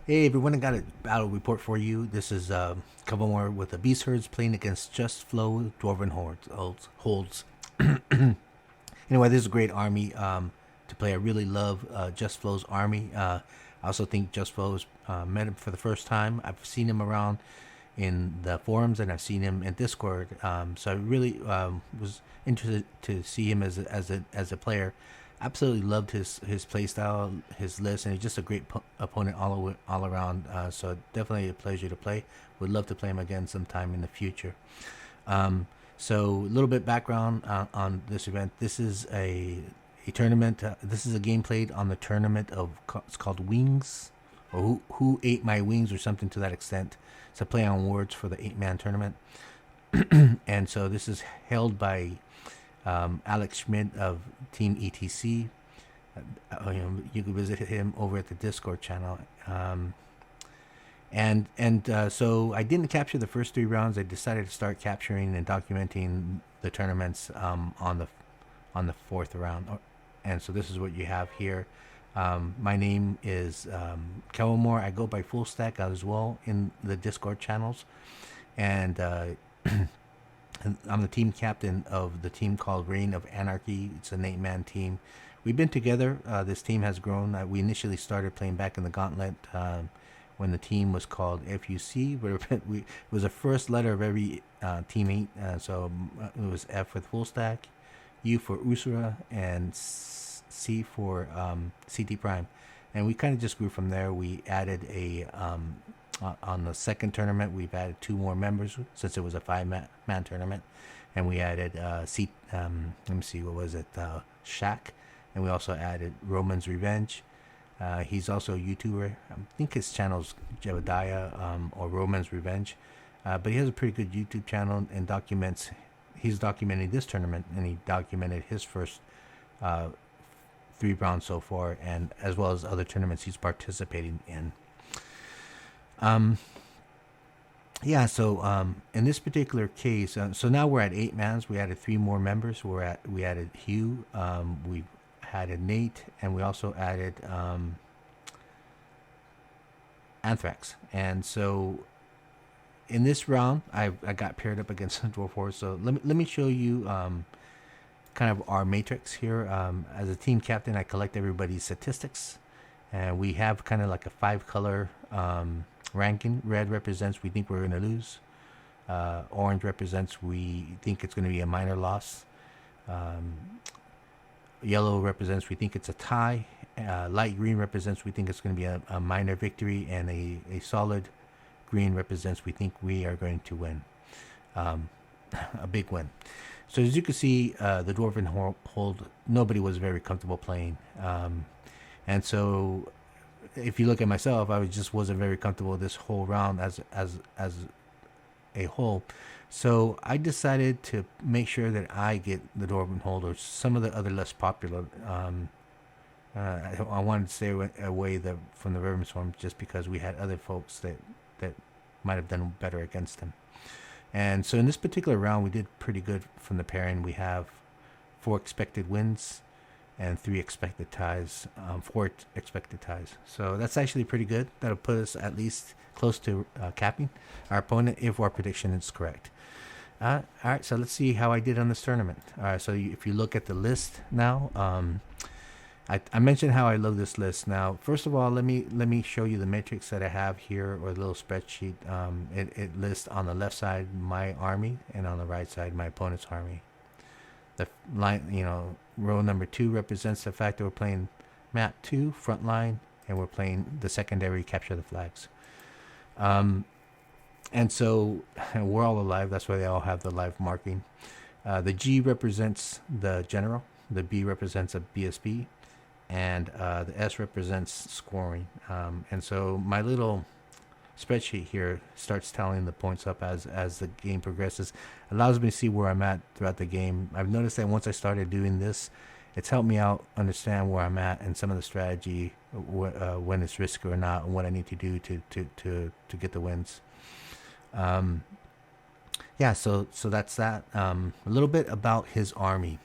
Hey everyone, I got a battle report for you. This is a couple more with the Beast Herds playing against Just Flow Dwarven Holds. Anyway, this is a great army to play. I really love Just Flow's army. I also think Just Flow's met him for the first time. I've seen him around in the forums and I've seen him in Discord. So I really was interested to see him as a player. Absolutely loved his play style, his list, and he's just a great opponent all around. So definitely a pleasure to play. Would love to play him again sometime in the future. So a little bit background on this event. This is a tournament. This is a game played on the tournament of it's called Wings, or who ate my wings, or something to that extent. It's a play on words for the 8-man tournament. And so this is held by Alex Schmidt of Team ETC. You can visit him over at the Discord channel. So I didn't capture the first 3 rounds. I decided to start capturing and documenting the tournaments on the fourth round. And so this is what you have here. My name is Kelmore. I go by Full Stack as well in the Discord channels. And I'm the team captain of the team called Reign of Anarchy. It's an 8-man team. We've been together. This team has grown. We initially started playing back in the Gauntlet when the team was called FUC. It was the first letter of every teammate. So it was F for Full Stack, U for Usura, and C for CT Prime. And we kind of just grew from there. We added on the second tournament, we've added 2 more members since it was a 5-man tournament, and we added let me see, what was it, Shaq, and we also added Roman's Revenge. He's also a YouTuber. I think his channel's Jebediah or Roman's Revenge, but he has a pretty good YouTube channel and he's documenting this tournament, and he documented his first 3 rounds so far, and as well as other tournaments he's participating in. So in this particular case, so now we're at 8 mans. We added 3 more members. We added Hugh, we added Nate, and we also added Anthrax. And so in this round, I got paired up against Dwarf Horse. So let me show you kind of our matrix here. As a team captain, I collect everybody's statistics, and we have kind of like a 5-color ranking. Red represents we think we're going to lose. Orange represents we think it's going to be a minor loss. Yellow represents we think it's a tie. Light green represents we think it's going to be a minor victory, and a solid green represents we think we are going to win, a big win. So as you can see, the Dwarven Hold, nobody was very comfortable playing, and so if you look at myself, I just wasn't very comfortable this whole round as a whole. So I decided to make sure that I get the Dwarven Hold, or some of the other less popular. I wanted to stay away from the Vermin Swarm, just because we had other folks that might have done better against them. And so in this particular round, we did pretty good from the pairing. We have 4 expected wins and 3 expected ties, 4 expected ties. So that's actually pretty good. That'll put us at least close to capping our opponent if our prediction is correct. All right, so let's see how I did on this tournament. All right, so if you look at the list now, I mentioned how I love this list. Now, first of all, let me show you the matrix that I have here, or a little spreadsheet. It lists on the left side my army, and on the right side my opponent's army. The line, row number 2 represents the fact that we're playing map 2, front line, and we're playing the secondary, capture the flags. And so we're all alive. That's why they all have the live marking. The G represents the general. The B represents a BSB. And the S represents scoring. And so my little spreadsheet here starts tallying the points up as the game progresses. Allows me to see where I'm at throughout the game. I've noticed that once I started doing this, it's helped me out understand where I'm at and some of the strategy, when it's risky or not, and what I need to do to get the wins. So that's that. A little bit about his army.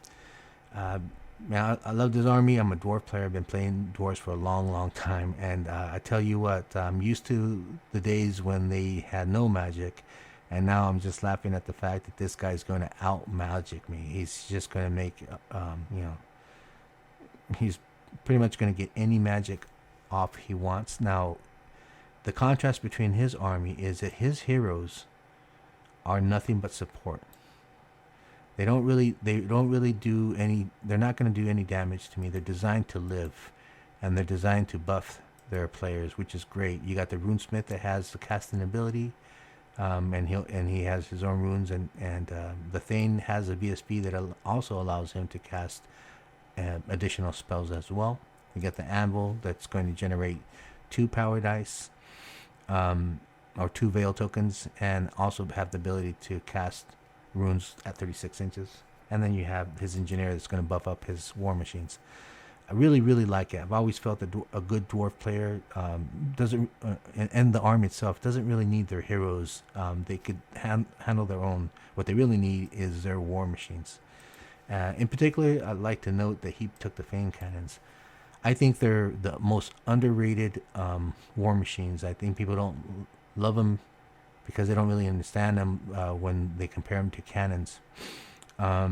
Man, I love this army. I'm a dwarf player. I've been playing dwarves for a long, long time, and I tell you what, I'm used to the days when they had no magic, and now I'm just laughing at the fact that this guy's going to out magic me. He's just going to make, he's pretty much going to get any magic off he wants. Now, the contrast between his army is that his heroes are nothing but support. They don't really do any, they're not going to do any damage to me. They're designed to live, and they're designed to buff their players, which is great. You got the runesmith that has the casting ability, and he has his own runes, and the Thane has a VSP that also allows him to cast additional spells as well. You got the anvil that's going to generate 2 power dice, or 2 veil tokens, and also have the ability to cast runes at 36 inches. And then you have his engineer that's going to buff up his war machines. I really, really like it. I've always felt that a good dwarf player doesn't, and the army itself doesn't really need their heroes. They could handle their own. What they really need is their war machines. In particular, I'd like to note that he took the Fane Cannons. I think they're the most underrated war machines. I think people don't love them because they don't really understand them when they compare them to cannons. I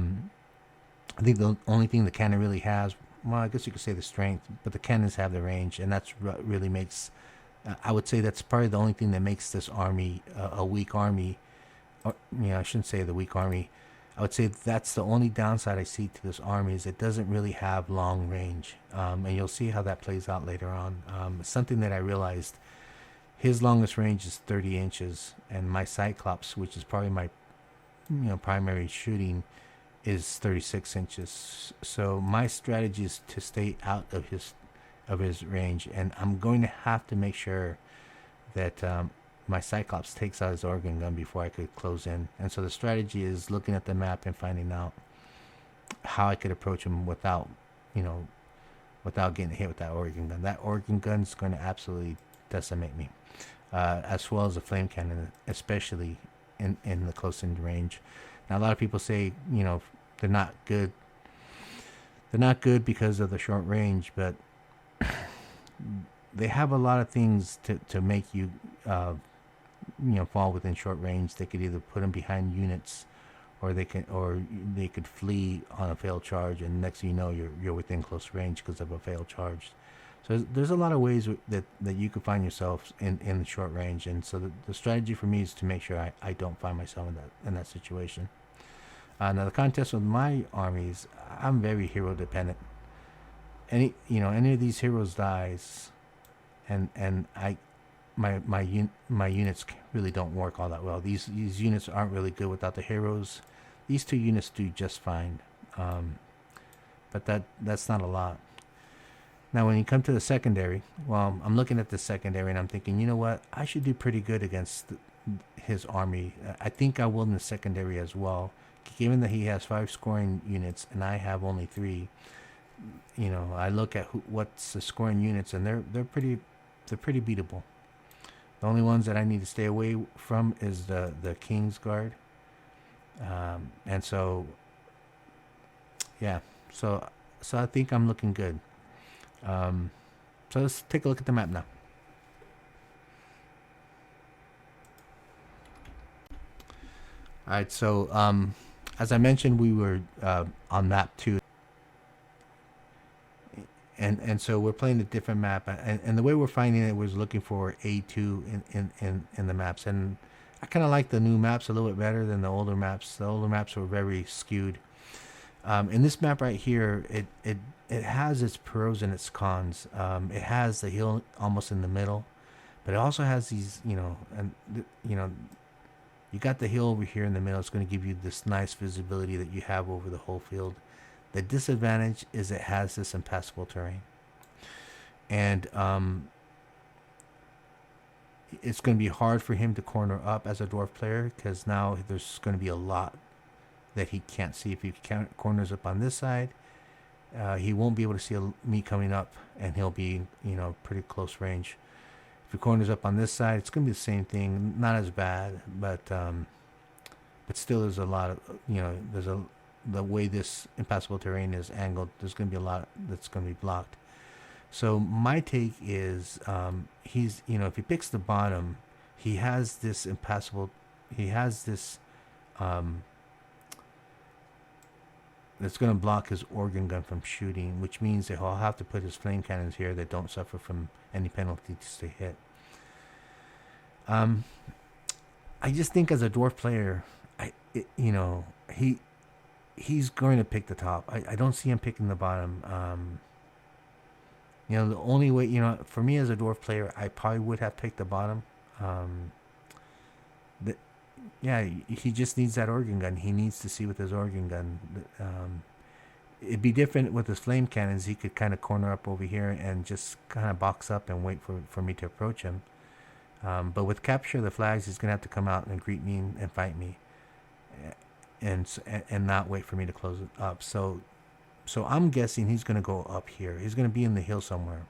think the only thing the cannon really has, well, I guess you could say the strength, but the cannons have the range, and that's what really makes, I would say that's probably the only thing that makes this army a weak army. Or, I shouldn't say the weak army. I would say that's the only downside I see to this army, is it doesn't really have long range. And you'll see how that plays out later on. Something that I realized, his longest range is 30 inches, and my Cyclops, which is probably my primary shooting, is 36 inches. So my strategy is to stay out of his range, and I'm going to have to make sure that my Cyclops takes out his organ gun before I could close in. And so the strategy is looking at the map and finding out how I could approach him without getting hit with that organ gun. That organ gun is going to absolutely decimate me, as well as the flame cannon, especially in the close in range. Now, a lot of people say, they're not good. They're not good because of the short range, but they have a lot of things to make you, fall within short range. They could either put them behind units, or they could flee on a failed charge, and next thing you know, you're within close range because of a failed charge. So there's a lot of ways that you could find yourself in short range, and so the strategy for me is to make sure I don't find myself in that situation. Now the contest with my armies, I'm very hero dependent. Any of these heroes dies, and my units really don't work all that well. These units aren't really good without the heroes. These 2 units do just fine, but that's not a lot. Now, when you come to the secondary, well, I'm looking at the secondary and I'm thinking, you know what? I should do pretty good against his army. I think I will in the secondary as well, given that he has 5 scoring units and I have only 3. I look at what's the scoring units, and they're pretty beatable. The only ones that I need to stay away from is the King's Guard, and so yeah, so I think I'm looking good. So let's take a look at the map now. All right, so as I mentioned, we were on map 2, and so we're playing a different map, and the way we're finding it was looking for A2 in the maps, and I kind of like the new maps a little bit better than the older maps. The older maps were very skewed. In this map right here, it has its pros and its cons. It has the hill almost in the middle, but it also has these, you got the hill over here in the middle. It's going to give you this nice visibility that you have over the whole field. The disadvantage is it has this impassable terrain, and it's going to be hard for him to corner up as a dwarf player, because now there's going to be a lot that he can't see. If he corners up on this side, he won't be able to see me coming up, and he'll be, pretty close range. If he corners up on this side, it's going to be the same thing. Not as bad, but still there's a lot of, the way this impassable terrain is angled, there's going to be a lot that's going to be blocked. So my take is, he's, if he picks the bottom, he has this impassable, he has this, that's going to block his organ gun from shooting, which means that he'll have to put his flame cannons here that don't suffer from any penalties to hit. I just think as a dwarf player, he's going to pick the top. I don't see him picking the bottom. The only way, for me as a dwarf player, I probably would have picked the bottom. He just needs that organ gun. He needs to see with his organ gun. It'd be different with his flame cannons. He could kind of corner up over here and just kind of box up and wait for me to approach him. But with capture the flags, he's going to have to come out and greet me and fight me, and not wait for me to close it up. So I'm guessing he's going to go up here. He's going to be in the hill somewhere.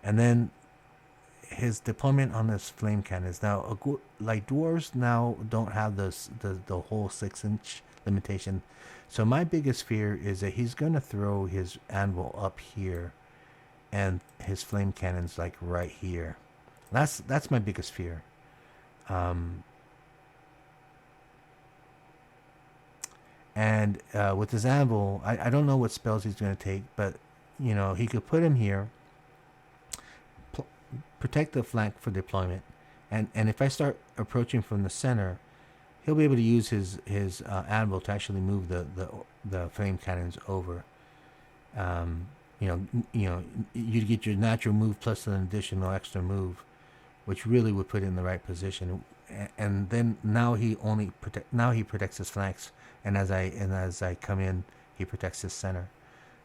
And then his deployment on this flame cannons. Now, like dwarves now don't have the whole 6-inch limitation. So my biggest fear is that he's going to throw his anvil up here and his flame cannons like right here. That's my biggest fear. And with his anvil, I don't know what spells he's going to take, but he could put him here, protect the flank for deployment, and if I start approaching from the center, he'll be able to use his anvil to actually move the flame cannons over. You get your natural move plus an additional extra move, which really would put it in the right position. And then now he protects his flanks, and as I come in, he protects his center.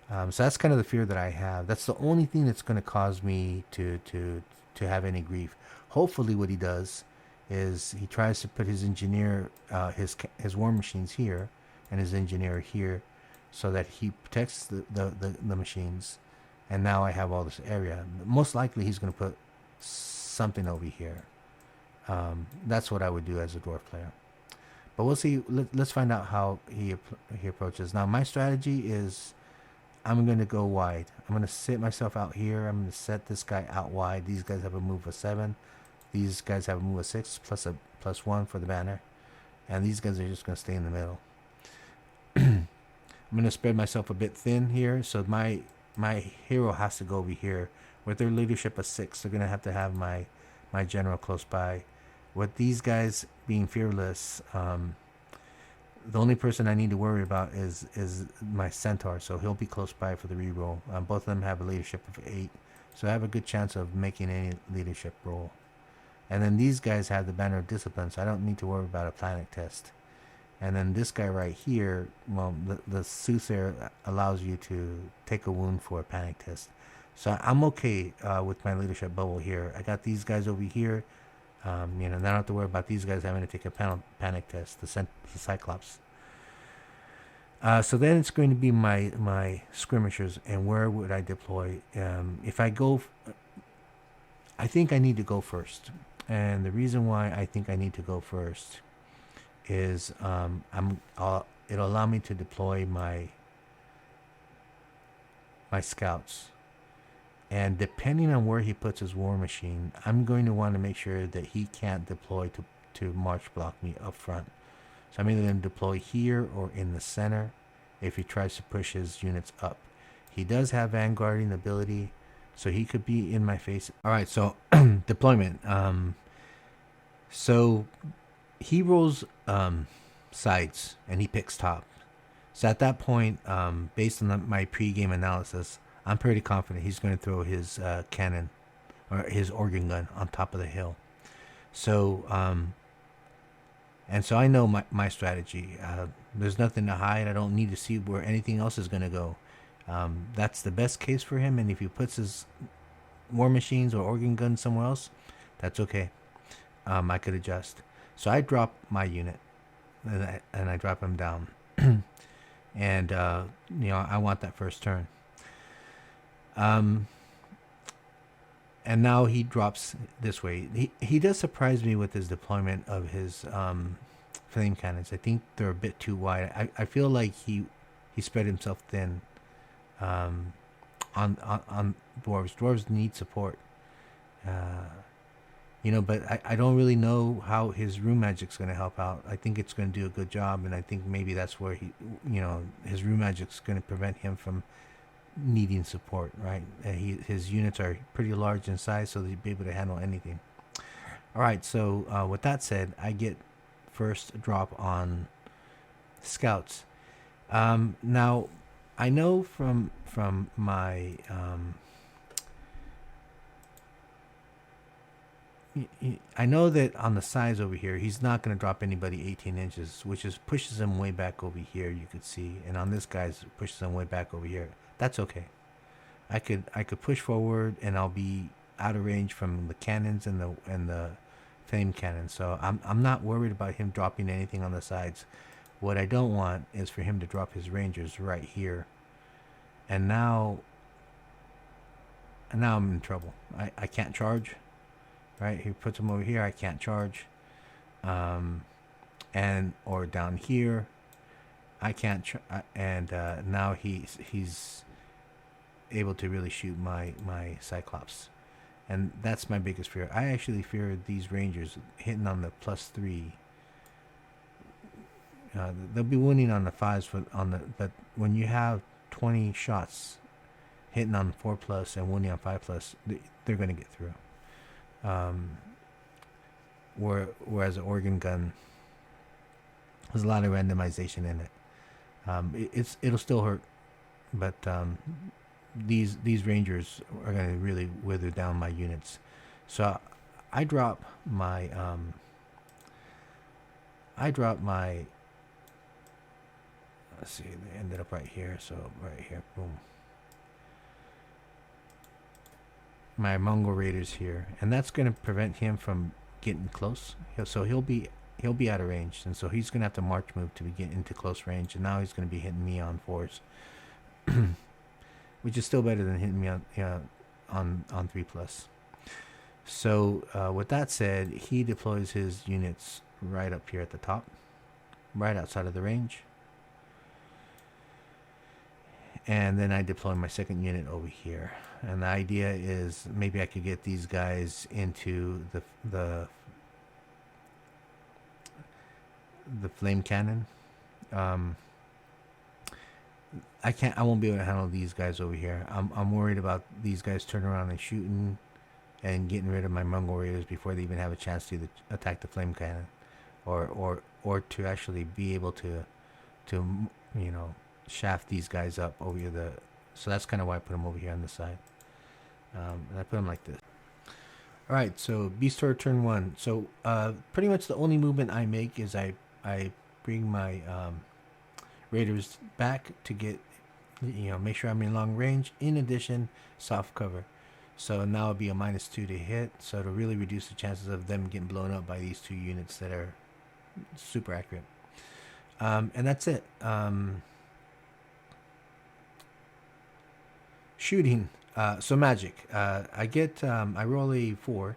So that's kind of the fear that I have. That's the only thing that's going to cause me to have any grief. Hopefully, what he does is he tries to put his engineer, his war machines here, and his engineer here, so that he protects the machines. And now I have all this area. Most likely, he's going to put something over here. That's what I would do as a dwarf player. But we'll see. Let's find out how he approaches. Now, my strategy is I'm going to go wide. I'm going to sit myself out here. I'm going to set this guy out wide. These guys have a move of 7. These guys have a move of 6 plus 1 for the banner. And these guys are just going to stay in the middle. I'm going to spread myself a bit thin here. So my hero has to go over here. With their leadership of 6, they're going to have my general close by. With these guys being fearless, the only person I need to worry about is my centaur, so he'll be close by for the reroll. Both of them have a leadership of 8, so I have a good chance of making any leadership roll. And then these guys have the banner of discipline, so I don't need to worry about a panic test. And then this guy right here, well, the soothsayer allows you to take a wound for a panic test. So I'm okay with my leadership bubble here. I got these guys over here. I don't have to worry about these guys having to take a panic test, the Cyclops. So then it's going to be my skirmishers, and where would I deploy? If I go, I think I need to go first. And the reason why I think I need to go first is it'll allow me to deploy my scouts. And depending on where he puts his war machine, I'm going to want to make sure that he can't deploy to march block me up front. So I'm either going to deploy here or in the center if he tries to push his units up. He does have vanguarding ability, so he could be in my face. All right, so deployment. So he rolls sides and he picks top. So at that point, based on my pre-game analysis, I'm pretty confident he's going to throw his cannon or his organ gun on top of the hill. So, and so I know my strategy. There's nothing to hide. I don't need to see where anything else is going to go. That's the best case for him. And if he puts his war machines or organ guns somewhere else, that's okay. I could adjust. So I drop my unit and I drop him down. And, I want that first turn. And now he drops this way. He does surprise me with his deployment of his flame cannons. I think they're a bit too wide. I feel like he spread himself thin on dwarves. Dwarves need support. But I don't really know how his rune magic's going to help out. I think it's going to do a good job, and I think maybe that's where his rune magic's going to prevent him from needing support, right? His units are pretty large in size, so they'll be able to handle anything. All right, so with that said, I get first drop on scouts. Now, I know from my I know that on the sides over here, he's not going to drop anybody 18 inches, which pushes him way back over here. You could see, and on this guy's pushes him way back over here. That's okay. I could push forward, and I'll be out of range from the cannons and the flame cannon. So I'm not worried about him dropping anything on the sides. What I don't want is for him to drop his rangers right here. And now I'm in trouble. I can't charge. Right, he puts them over here. I can't charge, or down here, I can't. Now he's able to really shoot my Cyclops, and that's my biggest fear. I actually fear these Rangers hitting on the +3. They'll be winning on the 5s, but when you have 20 shots hitting on 4+ and winning on 5+, they're going to get through. Whereas an organ gun, there's a lot of randomization in it. It'll still hurt, but these Rangers are going to really wither down my units. So I drop my let's see, they ended up right here. So right here, boom. My Mongol Raiders here, and that's going to prevent him from getting close. So he'll be out of range, and so he's going to have to march move to get into close range. And now he's going to be hitting me on 4s, which is still better than hitting me on 3+. So with that said, he deploys his units right up here at the top, right outside of the range. And then I deploy my second unit over here. And the idea is maybe I could get these guys into the flame cannon. I won't be able to handle these guys over here. I'm worried about these guys turning around and shooting and getting rid of my Mongol Raiders before they even have a chance to attack the flame cannon, or to actually be able to shaft these guys up over here. So that's kind of why I put them over here on the side. And I put them like this. All right, so Beast Horde turn 1. So pretty much the only movement I make is I bring my Raiders back to get, make sure I'm in long range. In addition, soft cover. So now it'll be a -2 to hit. So it'll really reduce the chances of them getting blown up by these two units that are super accurate. And that's it. Shooting. So magic. I roll a 4,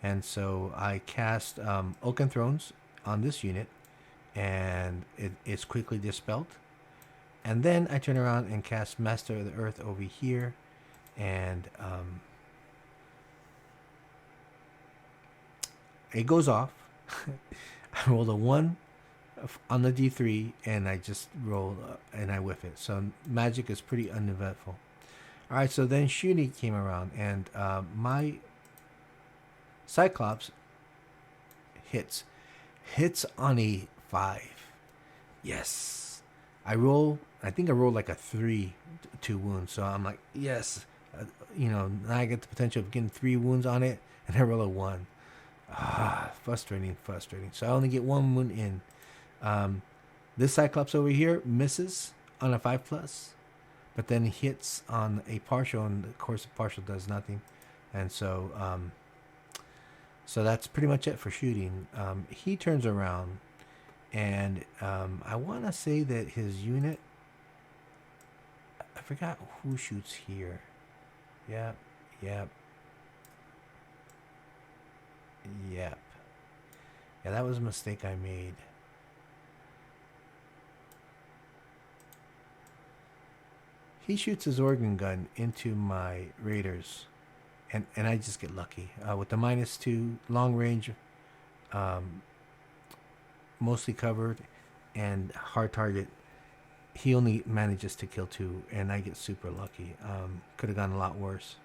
and so I cast Oaken Thrones on this unit, and it's quickly dispelled. And then I turn around and cast Master of the Earth over here, and it goes off. I roll a 1 on the D3, and I just roll and I whiff it. So magic is pretty uneventful. All right, so then shooting came around, and my Cyclops hits on a 5. Yes, I think I rolled like a 3 to wound. So I'm like, yes, now I get the potential of getting 3 wounds on it, and I roll a 1. Frustrating. So I only get 1 wound in. This Cyclops over here misses on a 5+. But then hits on a partial, and of course the partial does nothing. And so so that's pretty much it for shooting. He turns around, and I want to say that his unit, I forgot who shoots here. Yep. Yeah, that was a mistake I made. he shoots his organ gun into my raiders, and I just get lucky with the -2 long range, um, mostly covered, and hard target. He only manages to kill 2, and I get super lucky. Could have gone a lot worse.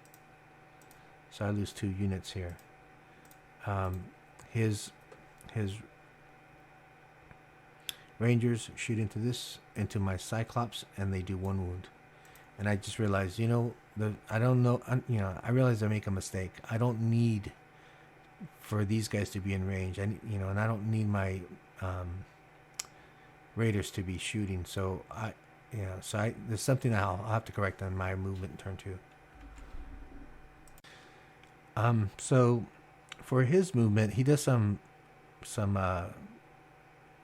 So I lose 2 units here. His Rangers shoot into my Cyclops, and they do 1 wound. And I just realized, I don't know, I realized I make a mistake. I don't need for these guys to be in range. And I don't need my Raiders to be shooting. So there's something I'll have to correct on my movement in turn 2. So for his movement, he does some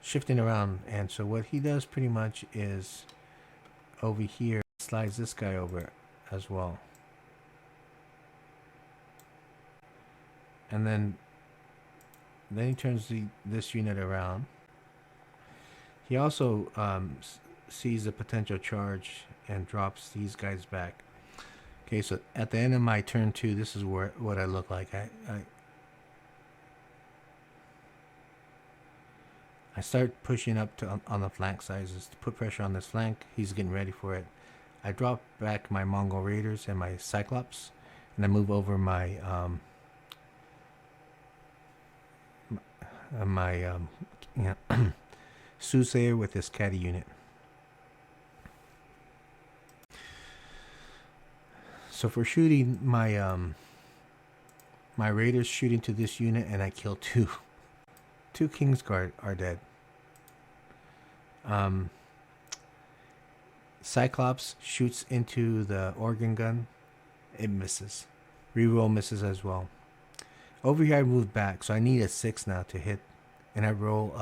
shifting around, and so what he does pretty much is over here slides this guy over as well, and then he turns this unit around. He also sees a potential charge and drops these guys back. Okay, so at the end of my turn 2, this is what I look like. I start pushing up on the flank sizes to put pressure on this flank. He's getting ready for it. I drop back my Mongol Raiders and my Cyclops, and I move over my Soothsayer with this caddy unit. So for shooting my my Raiders shoot into this unit, and I kill 2. 2 Kingsguard are dead. Cyclops shoots into the organ gun. It misses. Reroll misses as well. Over here I moved back, so I need a 6 now to hit. And I roll,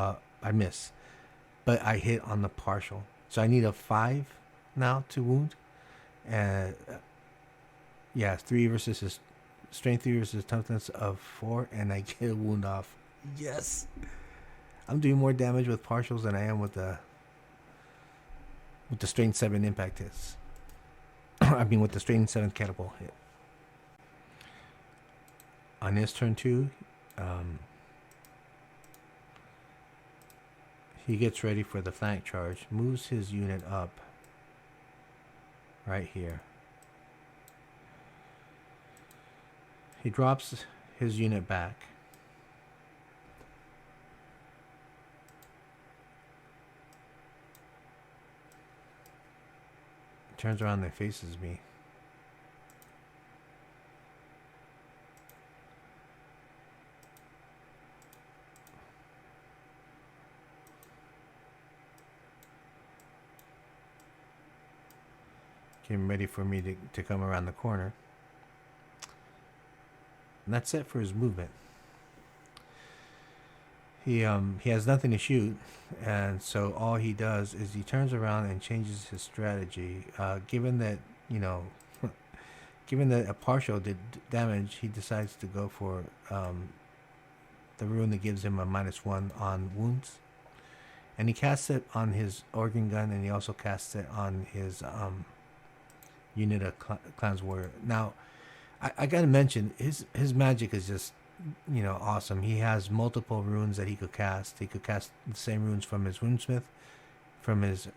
I miss. But I hit on the partial. So I need a 5 now to wound. Yeah, 3 versus his strength 3 versus toughness of 4, and I get a wound off. Yes! I'm doing more damage with partials than I am with the strength 7 impact hits. I mean with the strength 7 catapult hit. On his turn 2, he gets ready for the flank charge, moves his unit up right here. He drops his unit back. Turns around and faces me. Getting ready for me to come around the corner. And that's it for his movement. He has nothing to shoot, and so all he does is he turns around and changes his strategy. Given that given that a partial did damage, he decides to go for the rune that gives him a -1 on wounds, and he casts it on his organ gun, and he also casts it on his unit of Clans Warrior. Now, I gotta mention his magic is just awesome. He has multiple runes that he could cast. He could cast the same runes from his runesmith, from his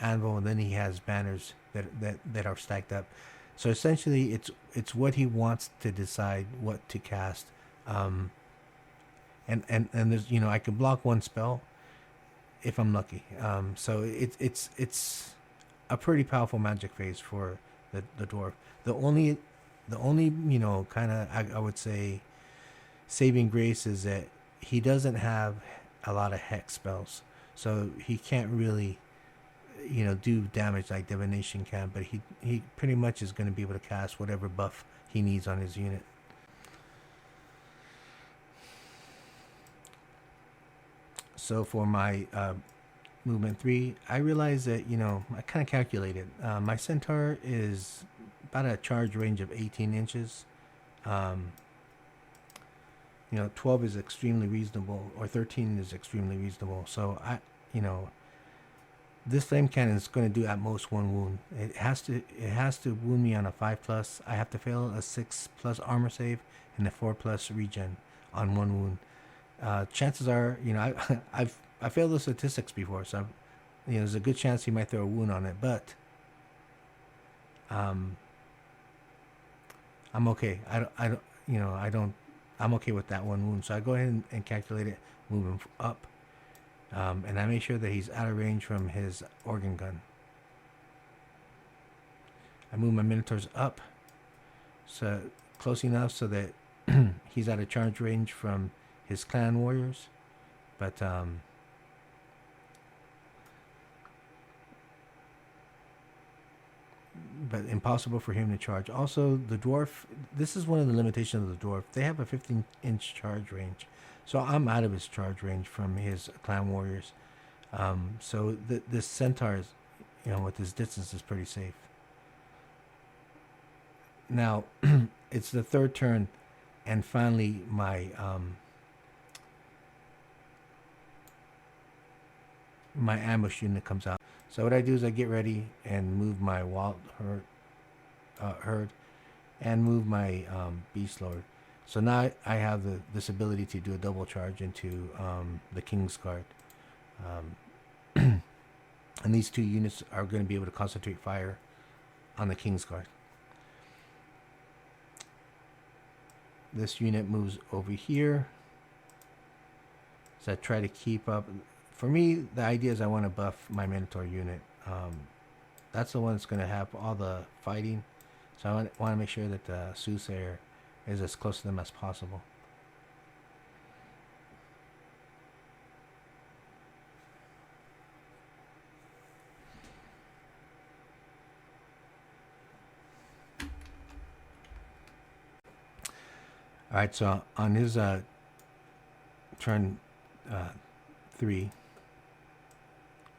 anvil, and then he has banners that are stacked up. So essentially, it's what he wants to decide what to cast. And there's I can block 1 spell if I'm lucky. So it's a pretty powerful magic phase for the dwarf. The only kind of I would say saving grace is that he doesn't have a lot of hex spells, so he can't really do damage like divination can, but he pretty much is going to be able to cast whatever buff he needs on his unit. So for my movement 3, I realized that I kind of calculated my centaur is about a charge range of 18 inches. 12 is extremely reasonable, or 13 is extremely reasonable. So this flame cannon is going to do at most 1 wound. It has to wound me on a 5+. I have to fail a 6+ armor save and a 4+ regen on 1 wound. Chances are, I failed the statistics before, so there's a good chance he might throw a wound on it, but I'm okay. I'm okay with that 1 wound. So I go ahead and calculate it, move him up, and I make sure that he's out of range from his organ gun. I move my Minotaurs up, so close enough so that he's out of charge range from his clan warriors, but impossible for him to charge. Also, the dwarf, this is one of the limitations of the dwarf. They have a 15-inch charge range, so I'm out of his charge range from his clan warriors. So this centaur is, with his distance, is pretty safe. Now, it's the third turn, and finally my my ambush unit comes out. So what I do is I get ready and move my wild herd and move my beast lord. So now I have this ability to do a double charge into the King's Guard. And these two units are going to be able to concentrate fire on the King's Guard. This unit moves over here. So I try to keep up. For me, the idea is I want to buff my Minotaur unit. That's the one that's going to have all the fighting. So I want to make sure that the Soothsayer is as close to them as possible. Alright, so on his turn 3,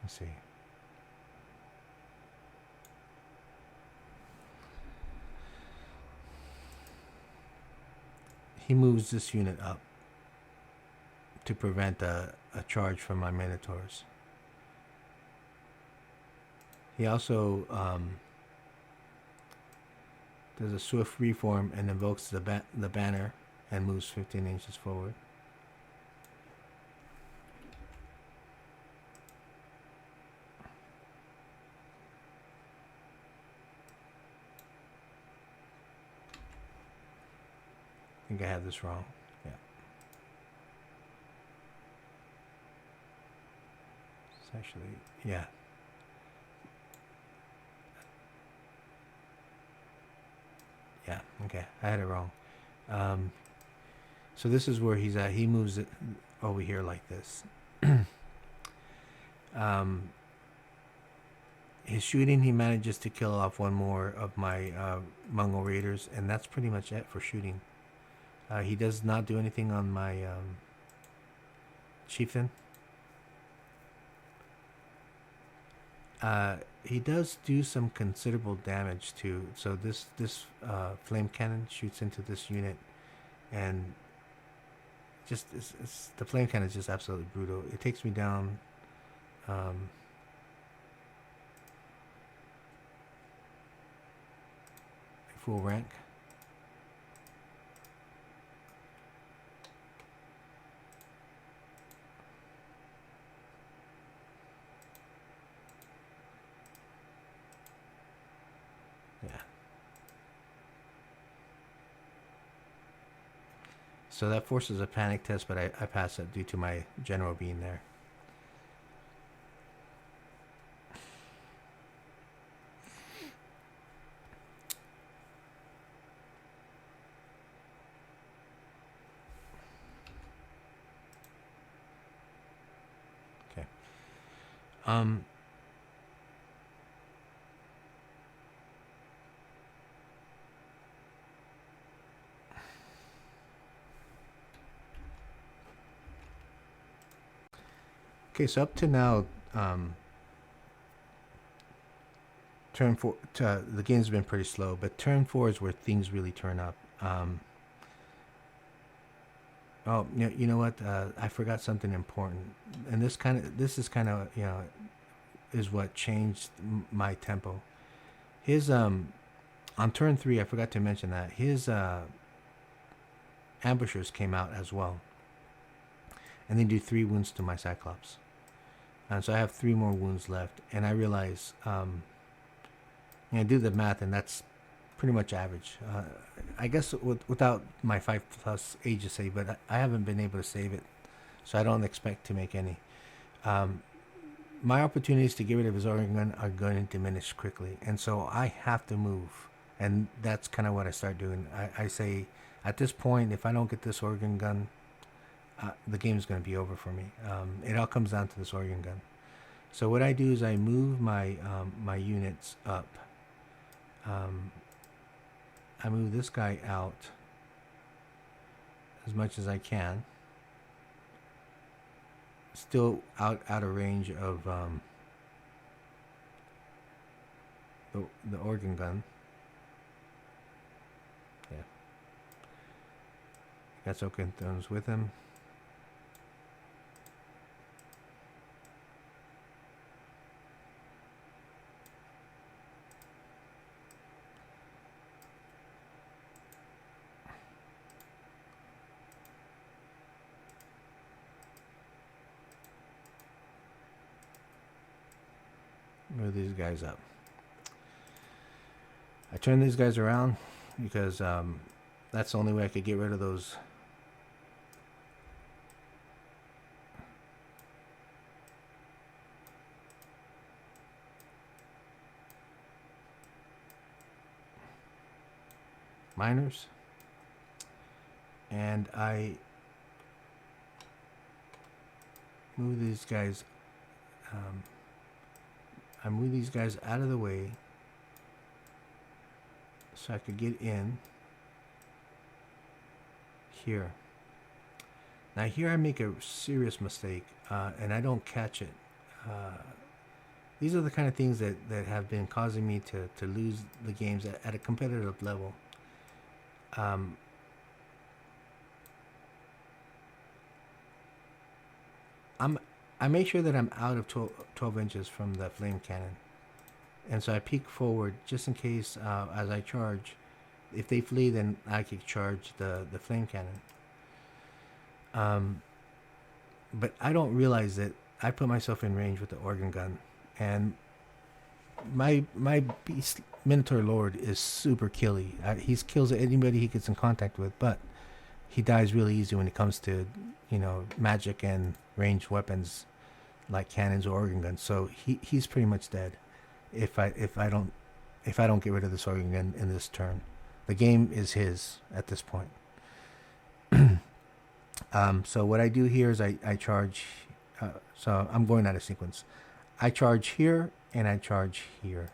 let's see. He moves this unit up to prevent a charge from my Minotaurs. He also does a swift reform and invokes the banner and moves 15 inches forward. I think I have this wrong. Yeah. It's actually, yeah. Yeah, okay. I had it wrong. So this is where he's at. He moves it over here like this. His shooting, he manages to kill off one more of my Mongol raiders, and that's pretty much it for shooting. He does not do anything on my chieftain. He does do some considerable damage too. So this flame cannon shoots into this unit, and just the flame cannon is just absolutely brutal. It takes me down. Full rank. Yeah. So that forces a panic test, but I pass it due to my general being there. Okay. Okay, so up to now, turn 4, the game's been pretty slow, but turn 4 is where things really turn up. Oh, you know what? I forgot something important, and this is kind of is what changed my tempo. His on turn 3, I forgot to mention that his ambushers came out as well, and they do 3 wounds to my Cyclops, and so I have 3 more wounds left. And I realize, I do the math, and that's pretty much average. I guess without my 5+ Aegis save, but I haven't been able to save it, so I don't expect to make any. My opportunities to get rid of his organ gun are going to diminish quickly, and so I have to move, and that's kind of what I start doing. I say, at this point, if I don't get this organ gun, the game's going to be over for me. It all comes down to this organ gun. So what I do is I move my my units up. I move this guy out as much as I can. Still out of range of the organ gun. Yeah. Got Oaken Thrones with him. Move these guys up. I turn these guys around because that's the only way I could get rid of those miners. And I move these guys. I move these guys out of the way so I could get in here. Now here I make a serious mistake, and I don't catch it. These are the kind of things that have been causing me to lose the games at a competitive level. I make sure that I'm out of 12 inches from the flame cannon. And so I peek forward just in case as I charge. If they flee, then I can charge the flame cannon. But I don't realize that I put myself in range with the organ gun. And my beast Minotaur Lord is super killy. He kills anybody he gets in contact with, but he dies really easy when it comes to, magic and ranged weapons like cannons or organ guns. So he's pretty much dead if I don't get rid of this organ gun in this turn. The game is his at this point. So what I do here is I charge. So I'm going out of sequence. I charge here and I charge here,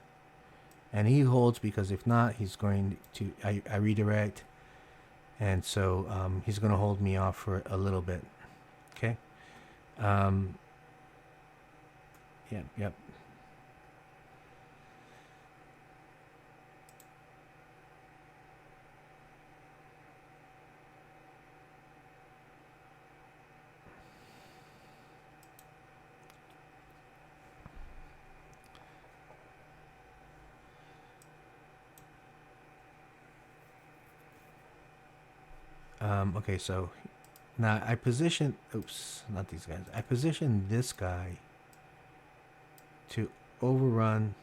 and he holds because if not, he's going to. I redirect. And so he's going to hold me off for a little bit. Okay. Yep. Okay, so now I position, not these guys. I position this guy to overrun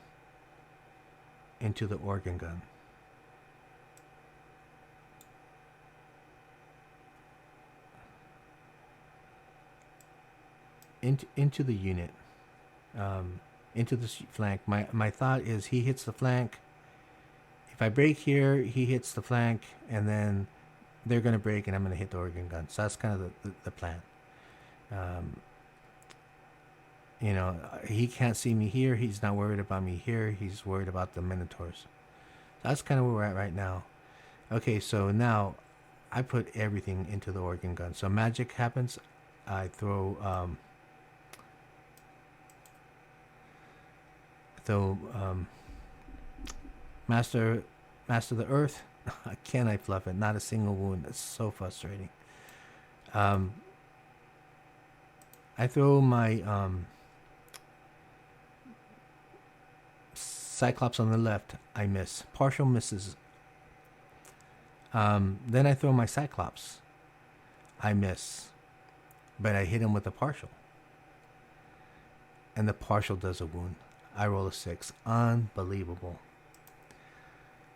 into the organ gun. Into the unit, into the flank. My thought is he hits the flank. If I break here, he hits the flank, and then they're going to break, and I'm going to hit the organ gun. So that's kind of the plan. He can't see me here. He's not worried about me here. He's worried about the Minotaurs. That's kind of where we're at right now. Okay, so now I put everything into the organ gun. So magic happens. I throw Master of the Earth. Can I fluff it? Not a single wound. That's so frustrating. I throw my Cyclops on the left, I miss. Partial misses. Then I throw my Cyclops. I miss. But I hit him with a partial. And the partial does a wound. I roll a 6. Unbelievable.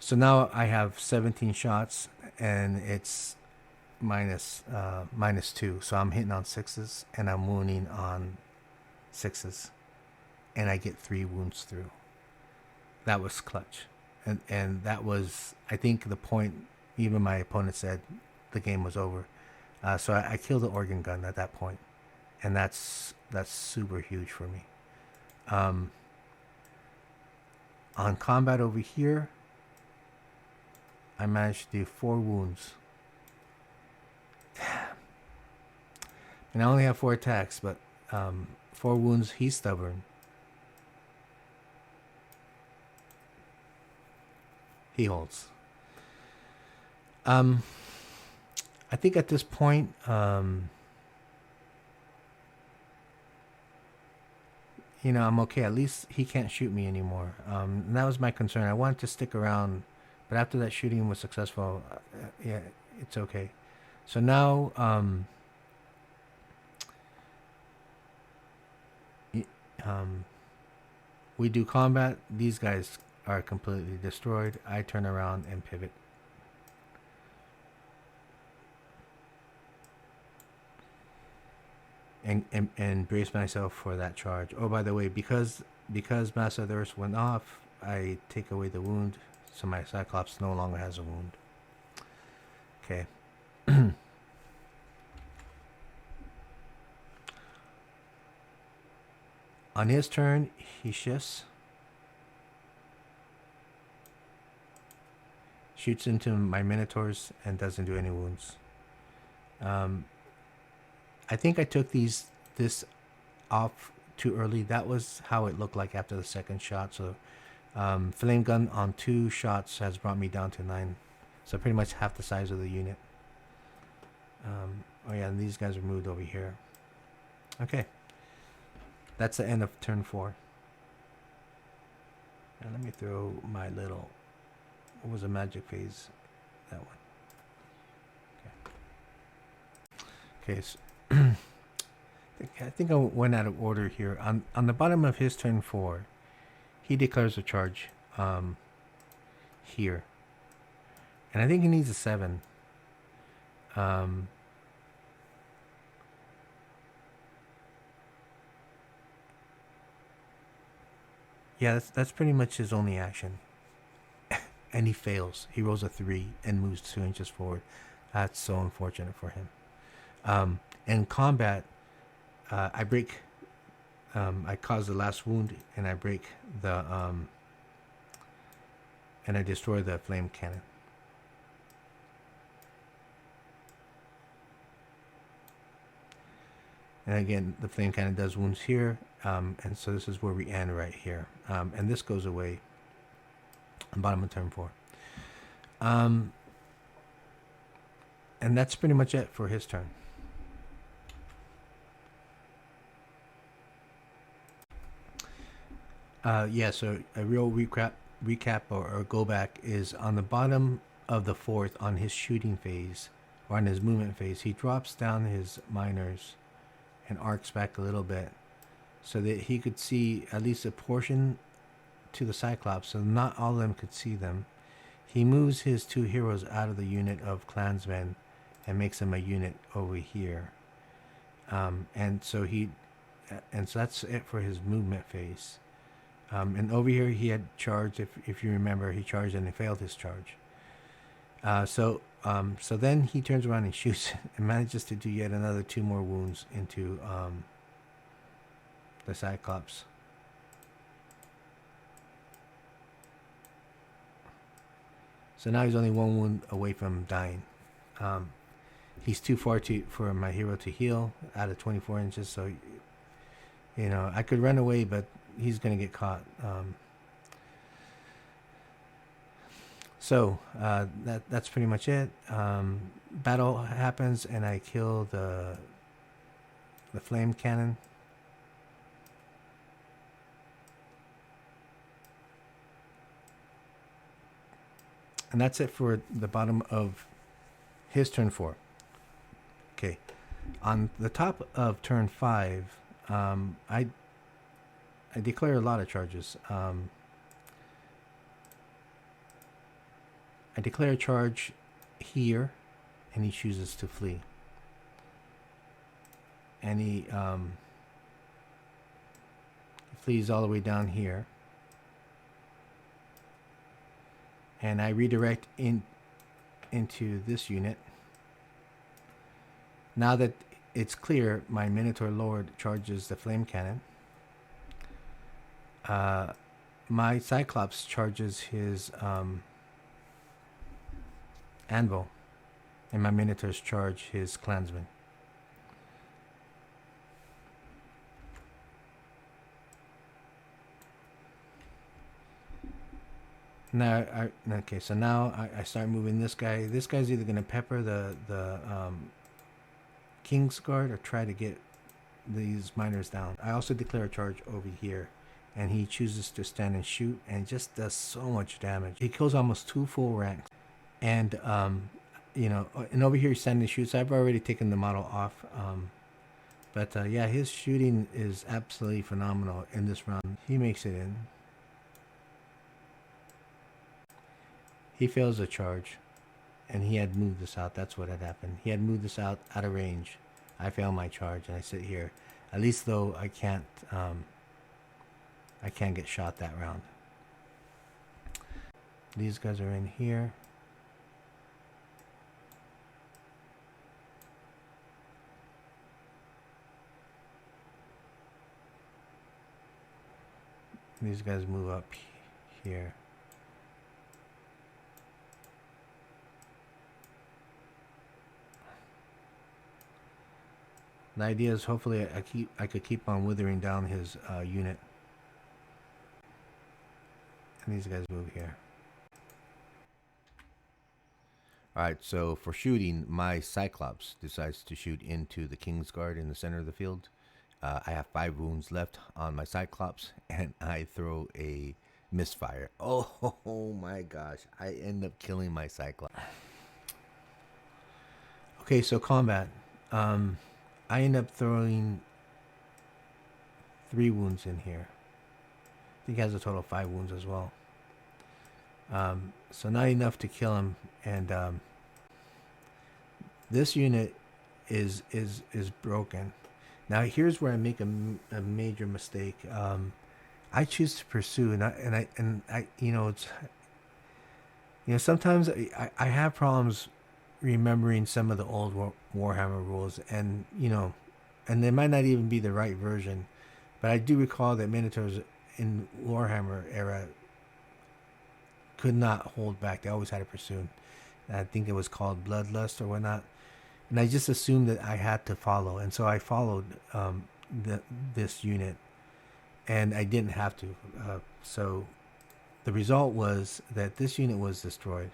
So now I have 17 shots, and it's minus 2. So I'm hitting on 6s, and I'm wounding on 6s. And I get 3 wounds through. That was clutch. And that was, I think, the point. Even my opponent said the game was over. So I killed the organ gun at that point. And that's super huge for me. On combat over here, I managed to do 4 wounds. And I only have 4 attacks, but 4 wounds. He's stubborn. He holds. I think at this point, I'm okay. At least he can't shoot me anymore. And that was my concern. I wanted to stick around, but after that shooting was successful, yeah, it's okay. So now, we do combat. These guys are completely destroyed. I turn around and pivot. And brace myself for that charge. Oh, by the way, because Mass of the Earth went off, I take away the wound, so my Cyclops no longer has a wound. Okay. On his turn, he shifts, shoots into my Minotaurs, and doesn't do any wounds. I think I took this off too early. That was how it looked like after the second shot. So flame gun on 2 shots has brought me down to 9. So pretty much half the size of the unit. Oh yeah, and these guys are moved over here. Okay. That's the end of turn 4. And let me throw my little... What was a magic phase? That one. Okay, so I think I went out of order here. On the bottom of his turn 4, he declares a charge here. And I think he needs a 7. Yeah, that's pretty much his only action. And he fails. He rolls a 3 and moves 2 inches forward. That's so unfortunate for him. In combat, I break, I cause the last wound, and I break the, and I destroy the flame cannon. And again, the flame cannon does wounds here, and so this is where we end right here. And this goes away on bottom of turn 4. And that's pretty much it for his turn. Yeah, so a real recap or go back is on the bottom of the 4th on his shooting phase, or on his movement phase, he drops down his miners and arcs back a little bit so that he could see at least a portion to the Cyclops, so not all of them could see them. He moves his 2 heroes out of the unit of clansmen and makes them a unit over here. And so that's it for his movement phase. And over here he had charged, if you remember, he charged and he failed his charge. So then he turns around and shoots and manages to do yet another 2 more wounds into the Cyclops. So now he's only 1 wound away from dying. He's too far for my hero to heal out of 24 inches, so I could run away, but he's going to get caught. So that's pretty much it. Battle happens, and I kill the flame cannon. And that's it for the bottom of his turn 4. Okay. On the top of turn 5, I declare a lot of charges. I declare a charge here, and he chooses to flee. And he flees all the way down here. And I redirect into this unit. Now that it's clear, my Minotaur Lord charges the flame cannon. My Cyclops charges his anvil, and my Minotaurs charge his clansman. Now, okay, so now I start moving this guy. This guy's either going to pepper the King's Guard or try to get these miners down. I also declare a charge over here, and he chooses to stand and shoot, and just does so much damage. He kills almost 2 full ranks, and you know, and over here he's standing and shoots. I've already taken the model off, but yeah, his shooting is absolutely phenomenal in this round. He makes it in. He fails a charge, and he had moved this out. That's what had happened. He had moved this out of range. I fail my charge, and I sit here. At least though I can't get shot that round. These guys are in here. These guys move up here. The idea is hopefully I could keep on withering down his unit. And these guys move here. Alright, so for shooting, my Cyclops decides to shoot into the King's Guard in the center of the field. I have 5 wounds left on my Cyclops, and I throw a misfire. Oh my gosh, I end up killing my Cyclops. Okay, so combat. I end up throwing 3 wounds in here. I think he has a total of 5 wounds as well. So not enough to kill him, and this unit is broken. Now here's where I make a major mistake. I choose to pursue, and I you know, it's, you know, sometimes I have problems remembering some of the old Warhammer rules, and you know, and they might not even be the right version, but I do recall that Minotaurs in Warhammer era could not hold back. They always had to pursue. And I think it was called Bloodlust or whatnot, and I just assumed that I had to follow, and so I followed this unit, and I didn't have to. So the result was that this unit was destroyed.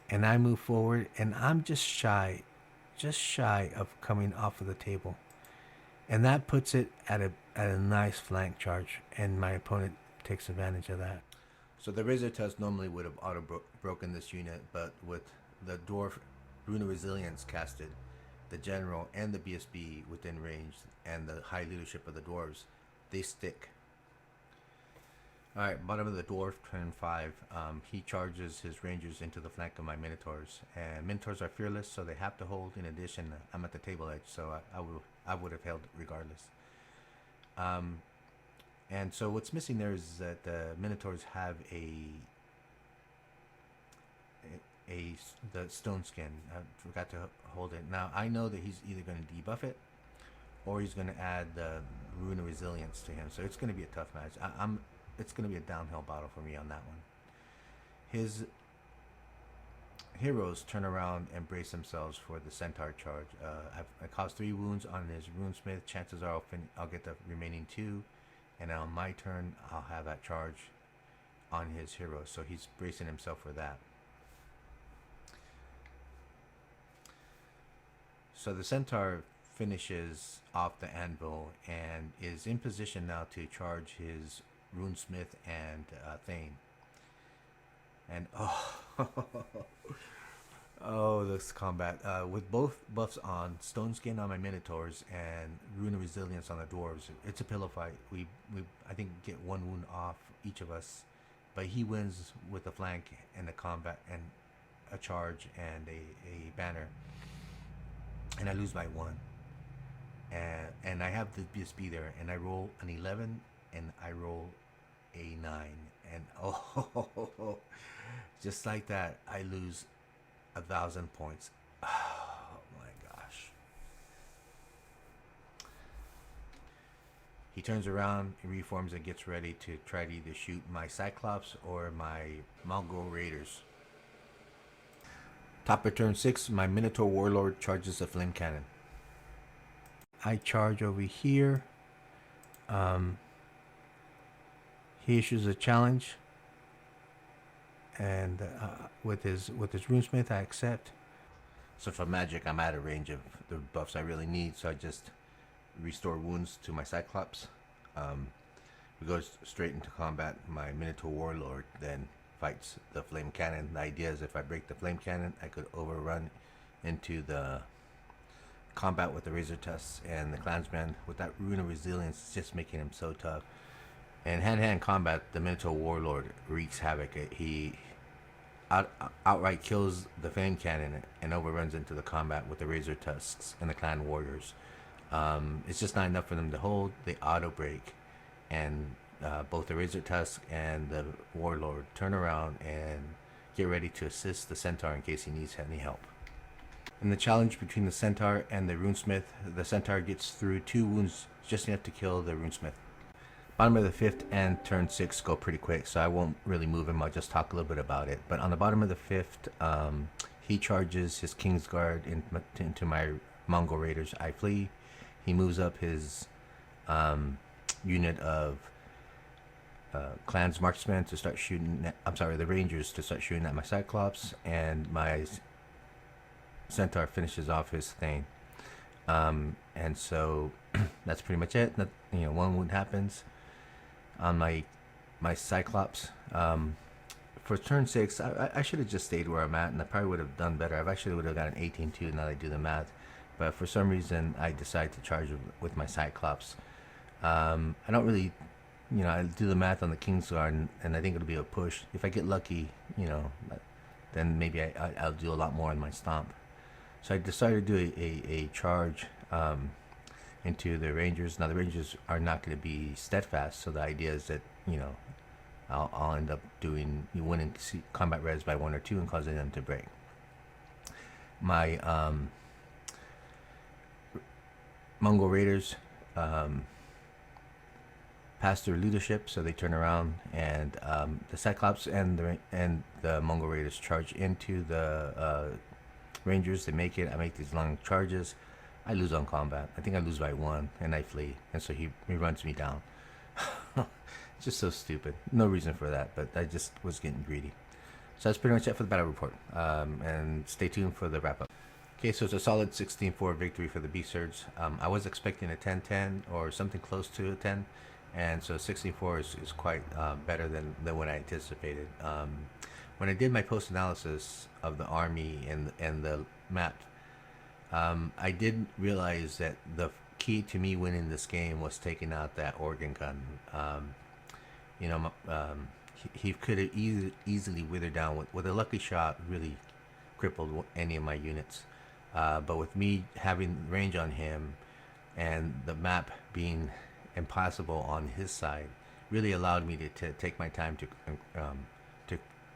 And I move forward, and I'm just shy of coming off of the table, and that puts it at a nice flank charge, and my opponent takes advantage of that. So the Razor Tusk normally would have broken this unit, but with the Dwarf Rune of Resilience casted, the General and the BSB within range, and the high leadership of the Dwarves, they stick. Alright, bottom of the Dwarf, turn 5. He charges his Rangers into the flank of my Minotaurs. And Minotaurs are fearless, so they have to hold. In addition, I'm at the table edge, so I would have held regardless. And so what's missing there is that the Minotaurs have the stone skin. I forgot to hold it. Now, I know that he's either going to debuff it, or he's going to add the Rune of Resilience to him. So it's going to be a tough match. It's going to be a downhill battle for me on that one. His heroes turn around and brace themselves for the Centaur charge. I caused 3 wounds on his Runesmith. Chances are I'll get the remaining 2, and on my turn I'll have that charge on his heroes. So he's bracing himself for that. So the Centaur finishes off the anvil and is in position now to charge his Runesmith and Thane. And oh, this combat with both buffs on, Stone Skin on my Minotaurs and Rune of Resilience on the Dwarves. It's a pillow fight. We I think get one wound off each of us, but he wins with a flank and a combat and a charge and a banner, and I lose by one. And I have this be there, and I roll an 11 and I roll a 9, and oh, just like that, I lose 1,000 points. Oh my gosh. He turns around, he reforms, and gets ready to try to either shoot my Cyclops or my Mongol Raiders. Top of turn 6, my Minotaur Warlord charges a flame cannon. I charge over here. He issues a challenge, and with his runesmith, I accept. So for magic, I'm out of range of the buffs I really need, so I just restore wounds to my Cyclops. We go straight into combat. My Minotaur Warlord then fights the flame cannon. The idea is if I break the flame cannon, I could overrun into the combat with the Razor Tusks and the Clansman. With that Rune of Resilience, it's just making him so tough. In hand-to-hand combat, the Minotaur Warlord wreaks havoc. He outright kills the flame cannon and overruns into the combat with the Razor Tusks and the Clan Warriors. It's just not enough for them to hold. They auto break, and both the Razor Tusk and the Warlord turn around and get ready to assist the Centaur in case he needs any help. In the challenge between the Centaur and the Runesmith, the Centaur gets through 2 wounds, just enough to kill the Runesmith. Bottom of the 5th and turn 6 go pretty quick, so I won't really move him. I'll just talk a little bit about it. But on the bottom of the 5th, he charges his Kingsguard into my Mongol Raiders. I flee. He moves up his unit of Clans Marksmen to start shooting the Rangers to start shooting at my Cyclops, and my Centaur finishes off his thing. And so that's pretty much it. One wound happens on my Cyclops. For turn 6, I should have just stayed where I'm at, and I probably would have done better. I actually would have got an 18-2 now that I do the math. But for some reason, I decided to charge with my Cyclops. I don't really, I do the math on the Kingsguard, and I think it'll be a push. If I get lucky, then maybe I'll do a lot more on my Stomp. So I decided to do a charge into the Rangers. Now the Rangers are not going to be steadfast, so the idea is that I'll end up winning combat res by 1 or 2 and causing them to break. My Mongol Raiders pass their leadership, so they turn around, and the Cyclops and the Mongol Raiders charge into the Rangers. They make it. I make these long charges. I lose on combat. I think I lose by 1, and I flee, and so he runs me down. Just so stupid. No reason for that, but I just was getting greedy. So that's pretty much it for the battle report, and stay tuned for the wrap up. Okay, so it's a solid 16-4 victory for the Beast Herds. I was expecting a 10-10 or something close to a 10, and so 16-4 is quite better than what I anticipated. When I did my post-analysis of the army and the map, I did realize that the key to me winning this game was taking out that organ gun. He could have easily withered down with a lucky shot, really crippled any of my units. But with me having range on him and the map being impossible on his side, really allowed me to take my time to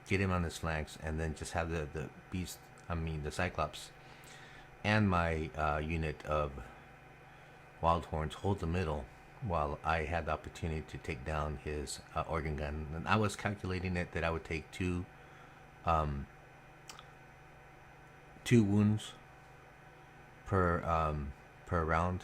get him on his flanks, and then just have the Cyclops and my unit of Wildhorns hold the middle while I had the opportunity to take down his organ gun. And I was calculating it that I would take 2 wounds per round,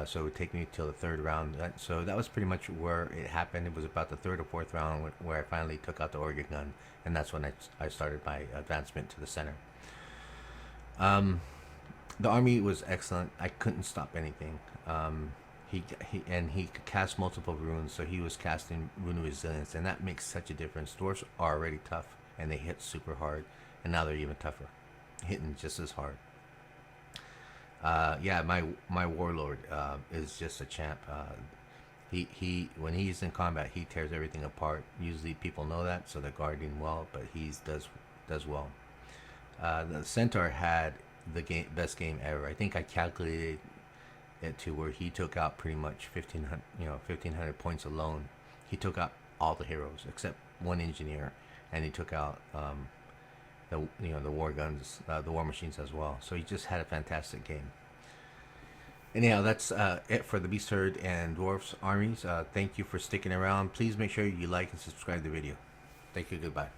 so it would take me till the 3rd round. So that was pretty much where it happened. It was about the 3rd or 4th round where I finally took out the organ gun, and that's when I started my advancement to the center. The army was excellent. I couldn't stop anything. He could cast multiple runes, so he was casting Rune of Resilience, and that makes such a difference. Dwarves are already tough and they hit super hard, and now they're even tougher, hitting just as hard. Yeah, my warlord is just a champ. He when he's in combat, he tears everything apart. Usually people know that, so they're guarding well, but he does well. The centaur had the best game ever. I think I calculated it to where he took out pretty much 1,500 points alone. He took out all the heroes except one engineer, and he took out the war guns, the war machines as well. So he just had a fantastic game. Anyhow, that's it for the Beast Herd and Dwarves armies. Thank you for sticking around. Please make sure you like and subscribe to the video. Thank you. Goodbye.